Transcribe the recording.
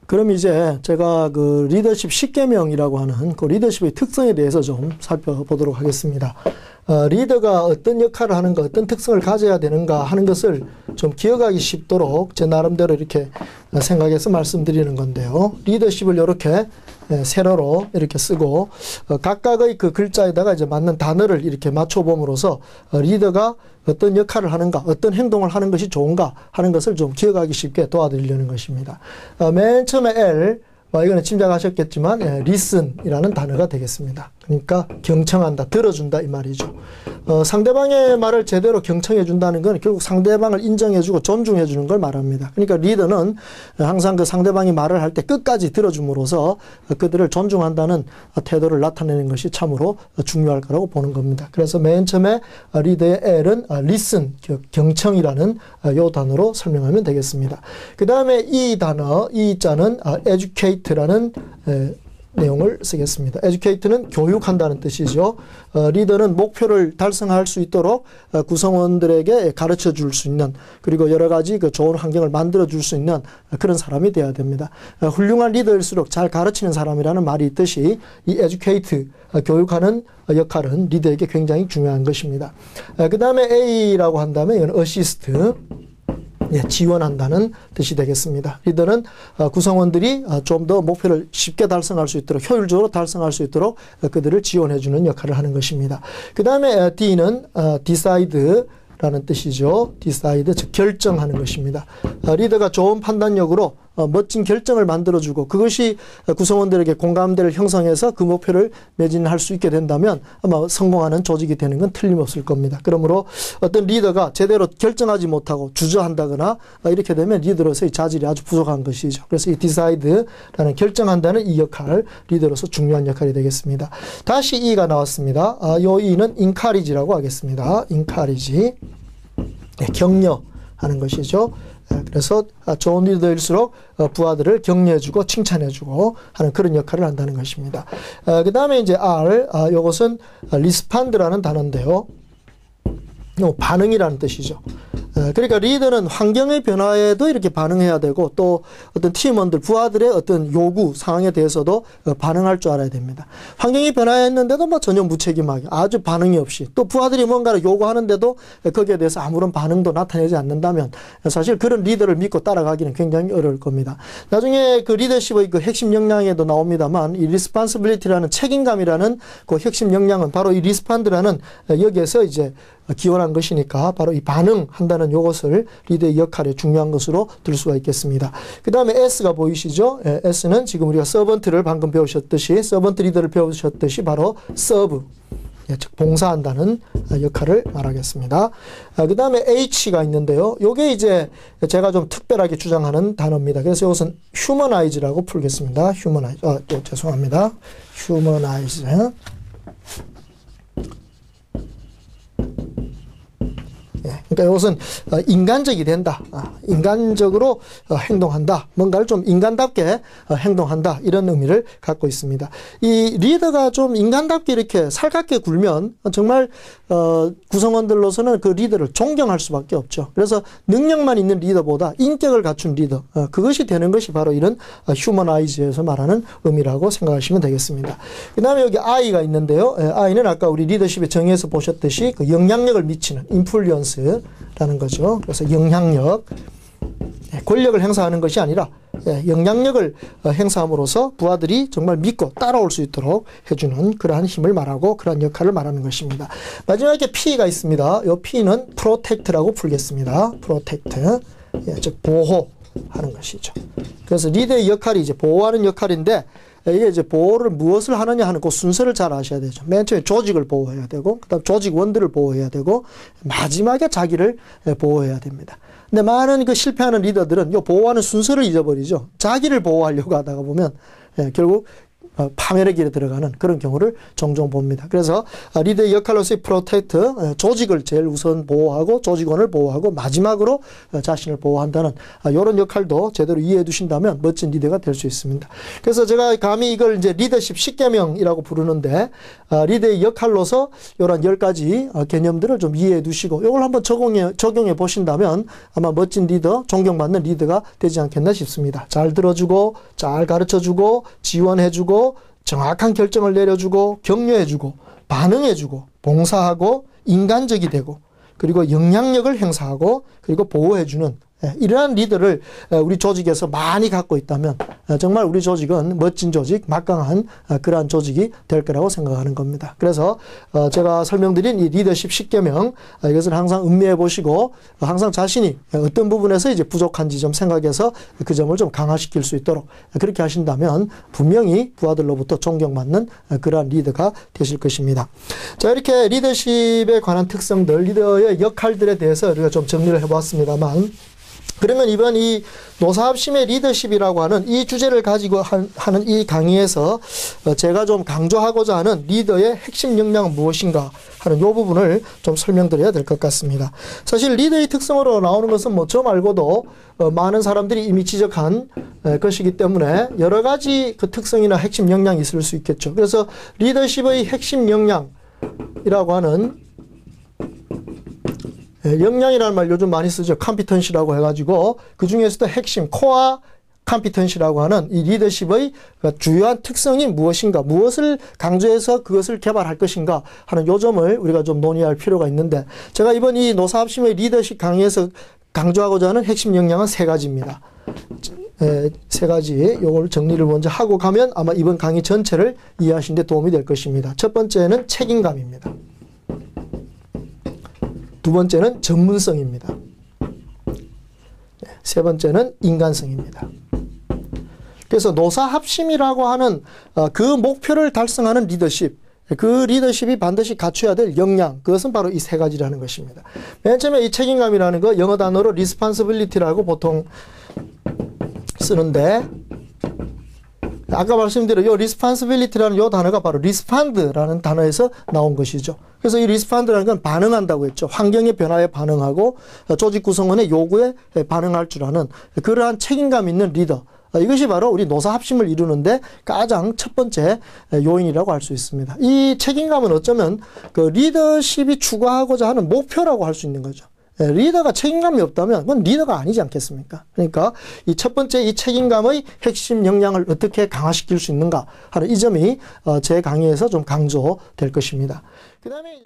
그럼 이제 제가 그 리더십 10계명이라고 하는 그 리더십의 특성에 대해서 좀 살펴보도록 하겠습니다. 리더가 어떤 역할을 하는가, 어떤 특성을 가져야 되는가 하는 것을 좀 기억하기 쉽도록 제 나름대로 이렇게 생각해서 말씀드리는 건데요. 리더십을 이렇게 세로로 이렇게 쓰고 각각의 그 글자에다가 이제 맞는 단어를 이렇게 맞춰봄으로써 리더가 어떤 역할을 하는가, 어떤 행동을 하는 것이 좋은가 하는 것을 좀 기억하기 쉽게 도와드리려는 것입니다. 맨 처음에 L, 이거는 짐작하셨겠지만 listen이라는 단어가 되겠습니다. 그러니까 경청한다, 들어준다 이 말이죠. 상대방의 말을 제대로 경청해 준다는 건 결국 상대방을 인정해 주고 존중해 주는 걸 말합니다. 그러니까 리더는 항상 그 상대방이 말을 할 때 끝까지 들어줌으로써 그들을 존중한다는 태도를 나타내는 것이 참으로 중요할 거라고 보는 겁니다. 그래서 맨 처음에 리더의 L은 listen, 경청이라는 요 단어로 설명하면 되겠습니다. 그 다음에 이 단어, 이 자는 educate라는 내용을 쓰겠습니다. educate는 교육한다는 뜻이죠. 리더는 목표를 달성할 수 있도록 구성원들에게 가르쳐 줄 수 있는, 그리고 여러 가지 그 좋은 환경을 만들어 줄 수 있는 그런 사람이 되어야 됩니다. 훌륭한 리더일수록 잘 가르치는 사람이라는 말이 있듯이 이 educate, 교육하는 역할은 리더에게 굉장히 중요한 것입니다. 그 다음에 A라고 한다면 이건 assist, 지원한다는 뜻이 되겠습니다. 리더는 구성원들이 좀 더 목표를 쉽게 달성할 수 있도록, 효율적으로 달성할 수 있도록 그들을 지원해 주는 역할을 하는 것입니다. 그 다음에 D는 decide라는 뜻이죠. decide, 즉 결정하는 것입니다. 리더가 좋은 판단력으로 멋진 결정을 만들어주고 그것이 구성원들에게 공감대를 형성해서 그 목표를 매진할 수 있게 된다면 아마 성공하는 조직이 되는 건 틀림없을 겁니다. 그러므로 어떤 리더가 제대로 결정하지 못하고 주저한다거나 이렇게 되면 리더로서의 자질이 아주 부족한 것이죠. 그래서 이 decide라는 결정한다는 이 역할, 리더로서 중요한 역할이 되겠습니다. 다시 E가 나왔습니다. 요 E는 encourage라고 하겠습니다. encourage, 격려하는 것이죠. 그래서 좋은 리더일수록 부하들을 격려해주고 칭찬해주고 하는 그런 역할을 한다는 것입니다. 그 다음에 이제 R, 이것은 respond라는 단어인데요. 반응이라는 뜻이죠. 그러니까 리더는 환경의 변화에도 이렇게 반응해야 되고 또 어떤 팀원들, 부하들의 어떤 요구, 상황에 대해서도 반응할 줄 알아야 됩니다. 환경이 변화했는데도 전혀 무책임하게 아주 반응이 없이, 또 부하들이 뭔가를 요구하는데도 거기에 대해서 아무런 반응도 나타내지 않는다면 사실 그런 리더를 믿고 따라가기는 굉장히 어려울 겁니다. 나중에 그 리더십의 그 핵심 역량에도 나옵니다만 이 responsibility라는 책임감이라는 그 핵심 역량은 바로 이 respond라는 여기에서 이제 기원한 것이니까 바로 이 반응한다는 이것을 리더의 역할에 중요한 것으로 들 수가 있겠습니다. 그 다음에 S가 보이시죠? S는 지금 우리가 서번트를 방금 배우셨듯이, 서번트 리더를 배우셨듯이 바로 serve, 즉 봉사한다는 역할을 말하겠습니다. 그 다음에 H가 있는데요. 요게 이제 제가 좀 특별하게 주장하는 단어입니다. 그래서 이것은 humanize라고 풀겠습니다. humanize, 죄송합니다. humanize. 그러니까 이것은 인간적이 된다. 인간적으로 행동한다. 뭔가를 좀 인간답게 행동한다. 이런 의미를 갖고 있습니다. 이 리더가 좀 인간답게 이렇게 살갑게 굴면 정말 구성원들로서는 그 리더를 존경할 수밖에 없죠. 그래서 능력만 있는 리더보다 인격을 갖춘 리더, 그것이 되는 것이 바로 이런 humanize에서 말하는 의미라고 생각하시면 되겠습니다. 그 다음에 여기 I가 있는데요. I는 아까 우리 리더십의 정의에서 보셨듯이 그 영향력을 미치는 influence라는 거죠. 그래서 영향력, 권력을 행사하는 것이 아니라 영향력을 행사함으로써 부하들이 정말 믿고 따라올 수 있도록 해주는 그러한 힘을 말하고 그러한 역할을 말하는 것입니다. 마지막에 P가 있습니다. 이 P는 protect라고 풀겠습니다. protect, 즉 보호하는 것이죠. 그래서 리더의 역할이 이제 보호하는 역할인데, 이게 이제 보호를 무엇을 하느냐 하는 그 순서를 잘 아셔야 되죠. 맨 처음에 조직을 보호해야 되고, 그 다음 조직원들을 보호해야 되고, 마지막에 자기를 보호해야 됩니다. 근데 많은 그 실패하는 리더들은 이 보호하는 순서를 잊어버리죠. 자기를 보호하려고 하다가 보면 결국 파멸의 길에 들어가는 그런 경우를 종종 봅니다. 그래서 리더의 역할로서의 프로텍트, 조직을 제일 우선 보호하고 조직원을 보호하고 마지막으로 자신을 보호한다는 이런 역할도 제대로 이해해 두신다면 멋진 리더가 될 수 있습니다. 그래서 제가 감히 이걸 이제 리더십 10계명이라고 부르는데 리더의 역할로서 이런 10가지 개념들을 좀 이해해 두시고 이걸 한번 적용해 보신다면 아마 멋진 리더, 존경받는 리더가 되지 않겠나 싶습니다. 잘 들어주고 잘 가르쳐주고 지원해주고 정확한 결정을 내려주고 격려해주고 반응해주고 봉사하고 인간적이 되고 그리고 영향력을 행사하고 그리고 보호해주는 이러한 리더를 우리 조직에서 많이 갖고 있다면 정말 우리 조직은 멋진 조직, 막강한 그러한 조직이 될 거라고 생각하는 겁니다. 그래서 제가 설명드린 이 리더십 10계명 이것을 항상 음미해 보시고 항상 자신이 어떤 부분에서 이제 부족한지 좀 생각해서 그 점을 좀 강화시킬 수 있도록 그렇게 하신다면 분명히 부하들로부터 존경받는 그러한 리더가 되실 것입니다. 자, 이렇게 리더십에 관한 특성들, 리더의 역할들에 대해서 우리가 좀 정리를 해보았습니다만 그러면 이번 이 노사합심의 리더십이라고 하는 이 주제를 가지고 하는 이 강의에서 제가 좀 강조하고자 하는 리더의 핵심 역량은 무엇인가 하는 이 부분을 좀 설명드려야 될 것 같습니다. 사실 리더의 특성으로 나오는 것은 뭐 저 말고도 많은 사람들이 이미 지적한 것이기 때문에 여러 가지 그 특성이나 핵심 역량이 있을 수 있겠죠. 그래서 리더십의 핵심 역량이라고 하는 역량이라는 말 요즘 많이 쓰죠. 컴피턴시라고 해가지고 그 중에서도 핵심 코어 컴피턴시라고 하는 이 리더십의 주요한 특성이 무엇인가, 무엇을 강조해서 그것을 개발할 것인가 하는 요 점을 우리가 좀 논의할 필요가 있는데 제가 이번 이 노사합심의 리더십 강의에서 강조하고자 하는 핵심 역량은 3가지입니다. 3가지 요걸 정리를 먼저 하고 가면 아마 이번 강의 전체를 이해하시는 데 도움이 될 것입니다. 첫 번째는 책임감입니다. 두 번째는 전문성입니다. 세 번째는 인간성입니다. 그래서 노사합심이라고 하는 그 목표를 달성하는 리더십, 그 리더십이 반드시 갖춰야 될 역량, 그것은 바로 이 3가지라는 것입니다. 맨 처음에 이 책임감이라는 거 영어 단어로 responsibility라고 보통 쓰는데 아까 말씀드린 요 responsibility라는 요 단어가 바로 respond라는 단어에서 나온 것이죠. 그래서 이 respond라는 건 반응한다고 했죠. 환경의 변화에 반응하고 조직 구성원의 요구에 반응할 줄 아는 그러한 책임감 있는 리더. 이것이 바로 우리 노사합심을 이루는데 가장 첫 번째 요인이라고 할 수 있습니다. 이 책임감은 어쩌면 그 리더십이 추구하고자 하는 목표라고 할 수 있는 거죠. 리더가 책임감이 없다면 그건 리더가 아니지 않겠습니까? 그러니까 이 첫 번째 이 책임감의 핵심 역량을 어떻게 강화시킬 수 있는가 하는 이 점이 제 강의에서 좀 강조될 것입니다. 그 다음에